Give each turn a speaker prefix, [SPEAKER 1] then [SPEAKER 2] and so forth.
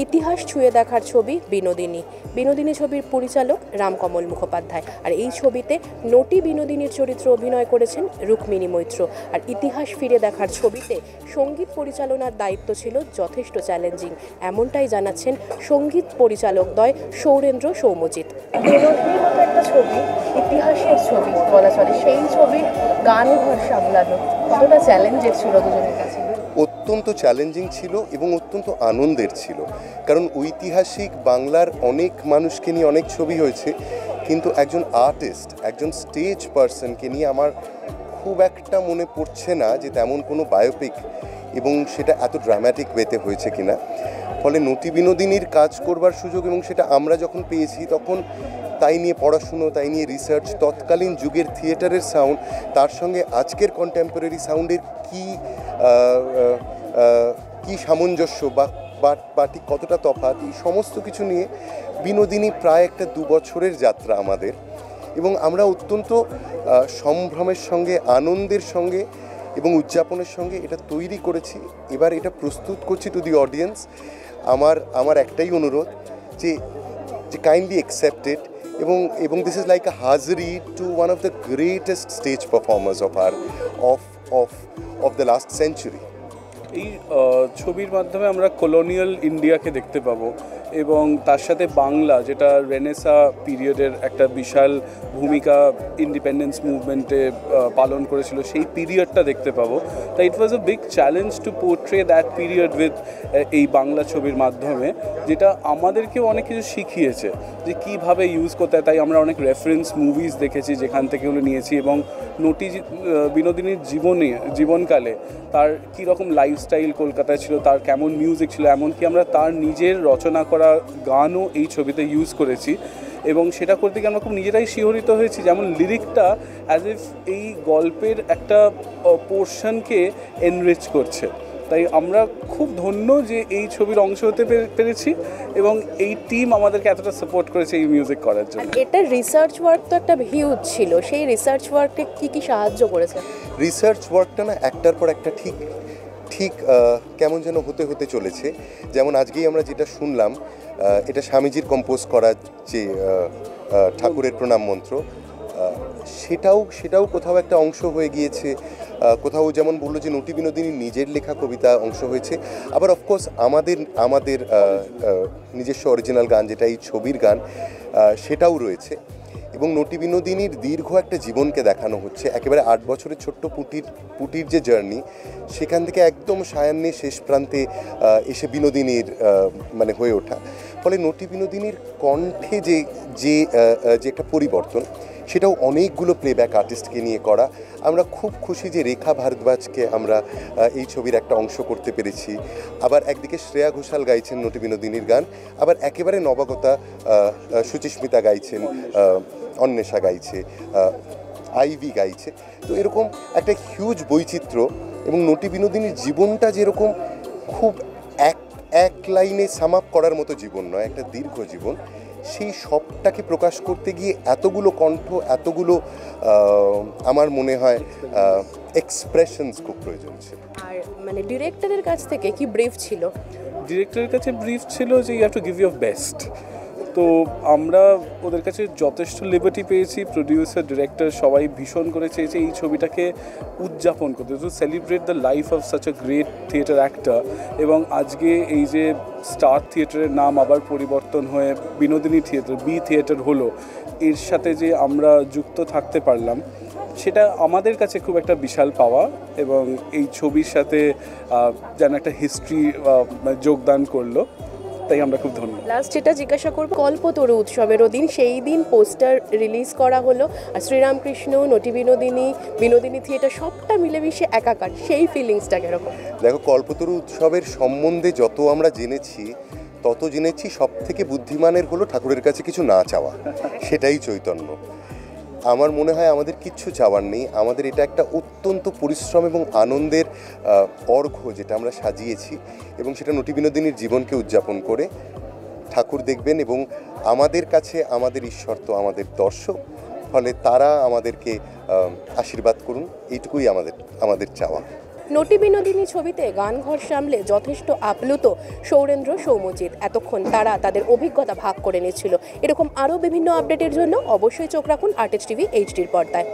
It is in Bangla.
[SPEAKER 1] ইতিহাস ছুঁয়ে দেখার ছবি বিনোদিনী। বিনোদিনী ছবির পরিচালক রামকমল মুখোপাধ্যায়। আর এই ছবিতে নটি বিনোদিনীর চরিত্র অভিনয় করেছেন রুক্মিণী মৈত্র। আর ইতিহাস ফিরে দেখার ছবিতে সঙ্গীত পরিচালনার দায়িত্ব ছিল যথেষ্ট চ্যালেঞ্জিং, এমনটাই জানাচ্ছেন সঙ্গীত পরিচালকদ্বয় সৌরেন্দ্র সৌম্যজিৎ। বিনোদিনীর মতো একটা ছবি, ইতিহাসের ছবি বলা চলে, সেই ছবির গান ঘর সামলানো কতটা চ্যালেঞ্জের ছিল দুজনের কাছে?
[SPEAKER 2] অত্যন্ত চ্যালেঞ্জিং ছিল এবং অত্যন্ত আনন্দের ছিল, কারণ ঐতিহাসিক বাংলার অনেক মানুষকে নিয়ে অনেক ছবি হয়েছে, কিন্তু একজন আর্টিস্ট, একজন স্টেজ পার্সনকে নিয়ে আমার খুব একটা মনে পড়ছে না যে তেমন কোনো বায়োপিক এবং সেটা এত ড্রামাটিক ওয়েতে হয়েছে কিনা। ফলে নটি বিনোদিনীর কাজ করবার সুযোগ এবং সেটা আমরা যখন পেয়েছি তখন তাই নিয়ে পড়াশুনো, তাই নিয়ে রিসার্চ, তৎকালীন যুগের থিয়েটারের সাউন্ড তার সঙ্গে আজকের কন্টেম্পোরারি সাউন্ডের কি সামঞ্জস্য বা ঠিক কতটা তফাৎ, এই সমস্ত কিছু নিয়ে বিনোদিনী প্রায় একটা 2 বছরের যাত্রা আমাদের, এবং আমরা অত্যন্ত সম্ভ্রমের সঙ্গে, আনন্দের সঙ্গে এবং উদযাপনের সঙ্গে এটা তৈরি করেছি। এবার এটা প্রস্তুত করছি টু দি অডিয়েন্স। আমার একটাই অনুরোধ যে কাইন্ডলি অ্যাকসেপ্টেড, এবং দিস ইজ লাইক আ হাজরি to one of the greatest stage performers of the last century.
[SPEAKER 3] এই ছবির মাধ্যমে আমরা কলোনিয়াল ইন্ডিয়াকে দেখতে পাবো এবং তার সাথে বাংলা, যেটা রেনেসা পিরিয়ডের একটা বিশাল ভূমিকা ইন্ডিপেন্ডেন্স মুভমেন্টে পালন করেছিল, সেই পিরিয়ডটা দেখতে পাবো। তাই it was a big challenge to portray that period with এই বাংলা ছবির মাধ্যমে, যেটা আমাদেরকেও অনেক কিছু শিখিয়েছে যে কীভাবে ইউজ করতে হয়। তাই আমরা অনেক রেফারেন্স মুভিজ দেখেছি যেখান থেকে ওগুলো নিয়েছি, এবং নটি বিনোদিনীর জীবনকালে তার কীরকম লাইফস্টাইল কলকাতায় ছিল, তার কেমন মিউজিক ছিল, এমনকি আমরা তার নিজের রচনা করা গানও এই ছবিতে ইউজ করেছি, এবং সেটা করতে গিয়ে আমরা খুব নিজেরাই শিহরিত হয়েছি। যেমন লিরিকটা অ্যাজ ইফ এই গল্পের একটা পোর্শনকে এনরিচ করছে। তাই আমরা খুব ধন্য যে এই ছবির অংশ হতে পেরেছি এবং এই টিম আমাদেরকে এতটা সাপোর্ট করেছে এই মিউজিক করার জন্য।
[SPEAKER 1] এটা রিসার্চ ওয়ার্ক তো একটা হিউজ ছিল, সেই রিসার্চ ওয়ার্ককে কি সাহায্য করেছে?
[SPEAKER 2] রিসার্চ ওয়ার্কটা না একটার পর একটা ঠিক কেমন যেন হতে চলেছে। যেমন আজকেই আমরা যেটা শুনলাম, এটা স্বামীজির কম্পোজ করা যে ঠাকুরের প্রণাম মন্ত্র, সেটাও কোথাও একটা অংশ হয়ে গিয়েছে। কোথাও যেমন বললো যে নটি বিনোদিনীর নিজের লেখা কবিতা অংশ হয়েছে। আবার অফকোর্স আমাদের নিজস্ব অরিজিনাল গান, যেটা এই ছবির গান, সেটাও রয়েছে। এবং নটি বিনোদিনীর দীর্ঘ একটা জীবনকে দেখানো হচ্ছে। একেবারে 8 বছরের ছোট্ট পুটির যে জার্নি, সেখান থেকে একদম সায়ান্নে শেষ প্রান্তে এসে বিনোদিনীর মানে হয়ে ওঠা। ফলে নটি বিনোদিনীর কণ্ঠে যে একটা পরিবর্তন, সেটাও অনেকগুলো প্লেব্যাক আর্টিস্টকে নিয়ে করা। আমরা খুব খুশি যে রেখা ভারদ্বাজকে আমরা এই ছবির একটা অংশ করতে পেরেছি। আবার একদিকে শ্রেয়া ঘোষাল গাইছেন নটি বিনোদিনীর গান, আবার একেবারে নবাগতা সুচিস্মিতা গাইছেন, অন্বেষা গাইছে, আইভি গাইছে। তো এরকম একটা হিউজ বৈচিত্র্য, এবং নটি বিনোদিনীর জীবনটা যেরকম খুব এক লাইনে সাম আপ করার মতো জীবন নয়, একটা দীর্ঘ জীবন, সেই সবটাকে প্রকাশ করতে গিয়ে এতগুলো কণ্ঠ, এতগুলো আমার মনে হয় এক্সপ্রেশনস খুব প্রয়োজন ছিল।
[SPEAKER 1] আর মানে ডিরেক্টরের কাছ থেকে কি ব্রিফ ছিল?
[SPEAKER 3] ডিরেক্টরের কাছে ব্রিফ ছিল যে you have to give your best. তো আমরা ওদের কাছে যথেষ্ট লিবার্টি পেয়েছি। প্রডিউসার, ডিরেক্টর সবাই ভীষণ করে চেয়েছে এই ছবিটাকে উদযাপন করতে, to celebrate the life of such a great theatre actor. এবং আজকে এই যে স্টার থিয়েটারের নাম আবার পরিবর্তন হয়ে বিনোদিনী থিয়েটার, বি থিয়েটার হলো, এর সাথে যে আমরা যুক্ত থাকতে পারলাম, সেটা আমাদের কাছে খুব একটা বিশাল পাওয়া। এবং এই ছবির সাথে যেন একটা হিস্ট্রি যোগদান করলো, তাই আমরা খুব ধন্যবাদ।
[SPEAKER 1] লাস্ট যেটা জিজ্ঞাসা করবো, কল্পতরু উৎসবেরও দিন, সেই দিন পোস্টার রিলিজ করা হলো, আর শ্রীরামকৃষ্ণ, নটি বিনোদিনী থিয়েটার সবটা মিলেমিশে একাকার, সেই ফিলিংসটা কিরকম?
[SPEAKER 2] দেখো, কল্পতরু উৎসবের সম্বন্ধে যত আমরা জেনেছি সব থেকে বুদ্ধিমানের হলো ঠাকুরের কাছে কিছু না চাওয়া, সেটাই চৈতন্য। আমার মনে হয় আমাদের কিচ্ছু চাওয়ার নেই। আমাদের এটা একটা অত্যন্ত পরিশ্রম এবং আনন্দের অর্ঘ্য যেটা আমরা সাজিয়েছি, এবং সেটা নটি বিনোদিনীর জীবনকে উদযাপন করে ঠাকুর দেখবেন। এবং আমাদের কাছে আমাদের ঈশ্বর তো আমাদের দর্শক, ফলে তারা আমাদেরকে আশীর্বাদ করুন, এইটুকুই আমাদের চাওয়া।
[SPEAKER 1] নটি বিনোদিনী ছবিতে গান ঘর সামলে যথেষ্ট আপ্লুত সৌরেন্দ্র সৌম্যজিৎ। এতক্ষণ তারা তাদের অভিজ্ঞতা ভাগ করে নিচ্ছিল। এরকম আরও বিভিন্ন আপডেটের জন্য অবশ্যই চোখ রাখুন আর্টিস্ট টিভি এইচডির পর্দায়।